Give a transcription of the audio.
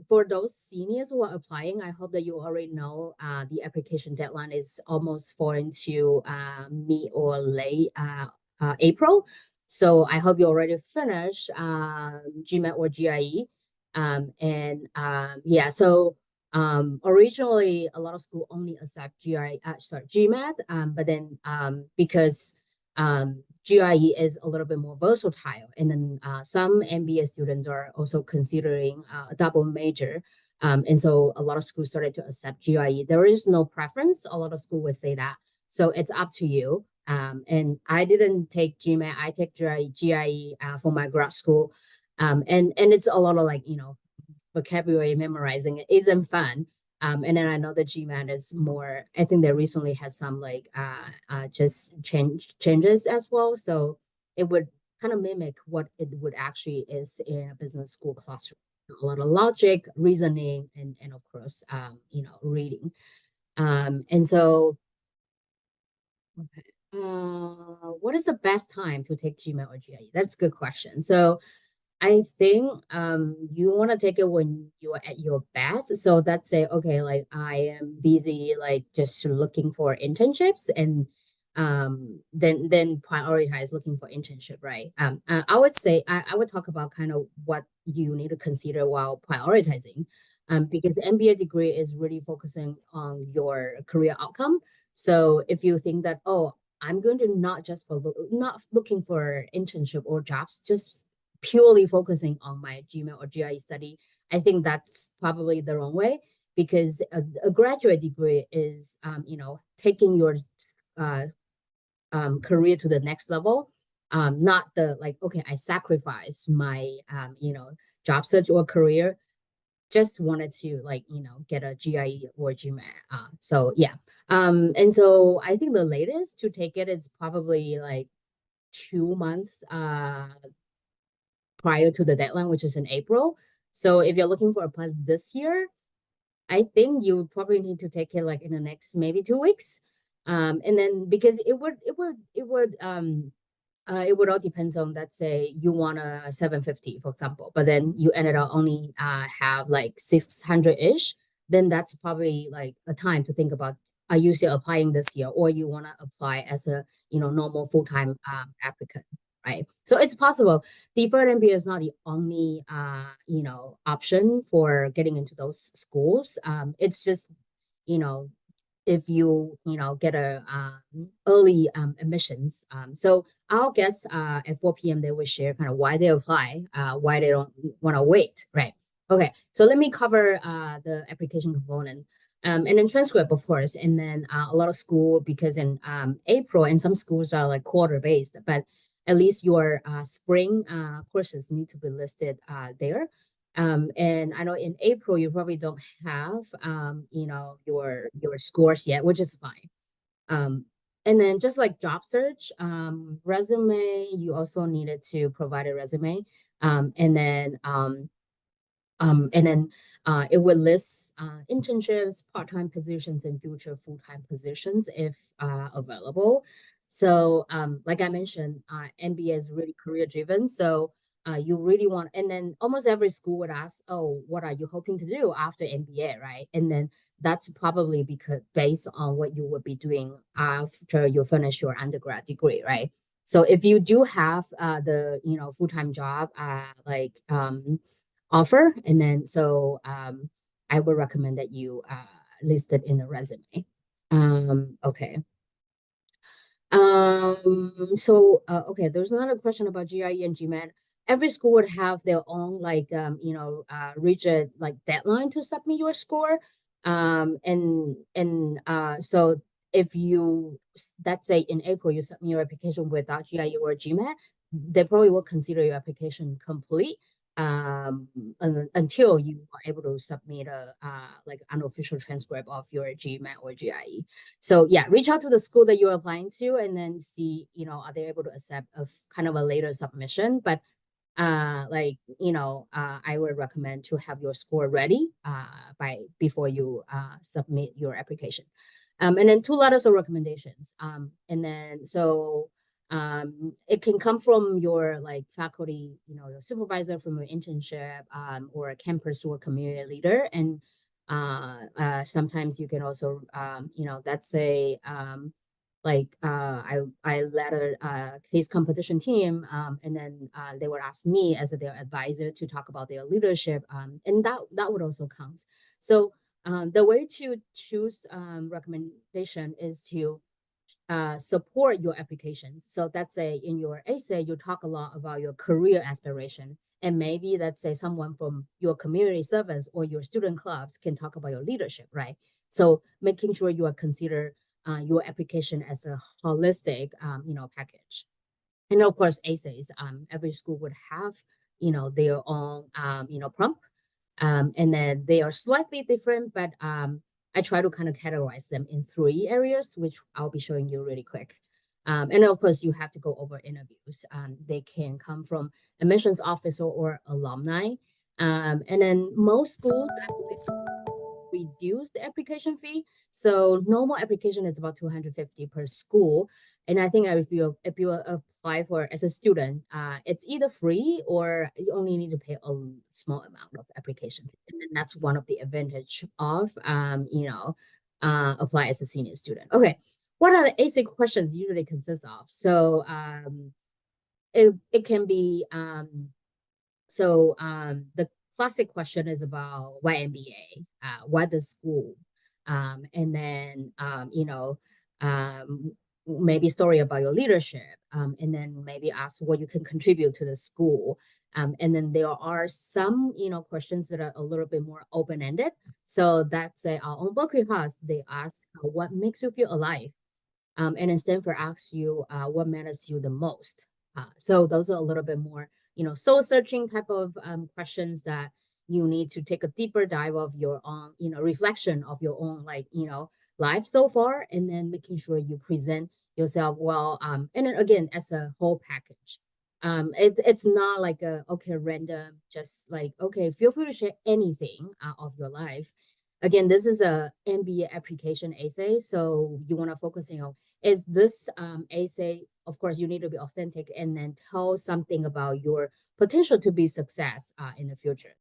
for those seniors who are applying, I hope that you already know the application deadline is almost falling to mid or late April. So I hope you already finished GMAT or GIE. Yeah, so originally a lot of school only accept GMAT, but then because GIE is a little bit more versatile, and then some MBA students are also considering a double major. And so a lot of schools started to accept GIE. There is no preference. A lot of schools would say that. So it's up to you. And I didn't take GMAT. I take GIE for my grad school. And it's a lot of vocabulary memorizing. It isn't fun. And then I know the GMAT is more, I think they recently has some just changes as well. So it would kind of mimic what it would actually is in a business school classroom. A lot of logic, reasoning, and of course, reading. And so, okay. What is the best time to take GMAT or GIE? That's a good question. So I think you want to take it when you're at your best. So that's say, okay, like I am busy, like just looking for internships, and then prioritize looking for internship, right? I would say I would talk about kind of what you need to consider while prioritizing, because MBA degree is really focusing on your career outcome. So if you think that, oh, I'm going to not looking for internship or jobs, just purely focusing on my GMAT or GIE study, I think that's probably the wrong way, because a graduate degree is, taking your career to the next level. Not the like, okay, I sacrifice my, job search or career. Just wanted to get a GIE or GMAT. So yeah. And so I think the latest to take it is probably like 2 months prior to the deadline, which is in April. So if you're looking for a plan this year, I think you probably need to take it like in the next maybe 2 weeks. And then because it would all depends on, let's say you want a 750, for example, but then you ended up only have like 600-ish, then that's probably like a time to think about, are you still applying this year, or you want to apply as a normal full-time applicant, right? So it's possible. Deferred MBA is not the only option for getting into those schools. It's just, if you get a early admissions. So I'll guess at 4 p.m. they will share kind of why they apply, why they don't want to wait, right? Okay, so let me cover the application component. And then transcript, of course, and then a lot of school, because in April, and some schools are like quarter based, but at least your spring courses need to be listed there. And I know in April you probably don't have your scores yet, which is fine. And then just like job search, resume, you also needed to provide a resume. It would list internships, part-time positions, and future full-time positions if available. So like I mentioned, MBA is really career-driven. So you really want, and then almost every school would ask, oh, what are you hoping to do after MBA, right? And then that's probably because based on what you would be doing after you finish your undergrad degree, right? So if you do have the full-time job, offer, and then so I would recommend that you list it in the resume. Okay. Okay, there's another question about GIE and GMAT. Every school would have their own rigid like deadline to submit your score. So if you, let's say in April you submit your application without GIE or GMAT, they probably will consider your application complete until you are able to submit a like unofficial transcript of your GMAT or GIE. So yeah, reach out to the school that you're applying to, and then see, are they able to accept a kind of a later submission. But I would recommend to have your score ready before you submit your application. And then 2 letters of recommendations. And then so It can come from your like faculty, your supervisor from your internship, or a campus or community leader. And sometimes you can also, that's a I led a case competition team, and then they would ask me as their advisor to talk about their leadership, and that would also count. So the way to choose recommendation is to support your applications. So that's in your essay, you talk a lot about your career aspiration. And maybe let's say someone from your community service or your student clubs can talk about your leadership, right? So making sure you are consider your application as a holistic, package. And of course, essays, every school would have, their own, prompt. And then they are slightly different, but I try to kind of categorize them in three areas, which I'll be showing you really quick. And of course, you have to go over interviews. They can come from admissions officer or alumni. And then most schools, I believe, reduce the application fee. So normal application is about 250 per school. And I think if you apply for as a student, it's either free or you only need to pay a small amount of application fee. And then that's one of the advantage of apply as a senior student. Okay, what are the ASIC questions usually consist of? So it can be the classic question is about why MBA, what the school, and then maybe story about your leadership, and then maybe ask what you can contribute to the school. And then there are some questions that are a little bit more open-ended. So that's our own Berkeley House. They ask what makes you feel alive, and then Stanford asks you what matters to you the most. So those are a little bit more soul searching type of questions that you need to take a deeper dive of your own reflection of your own life so far, and then making sure you present yourself well, and then again as a whole package. It's not like a okay random, just like okay, feel free to share anything of your life. Again, this is a MBA application essay, so you want to focusing on is this essay. Of course, you need to be authentic and then tell something about your potential to be success in the future.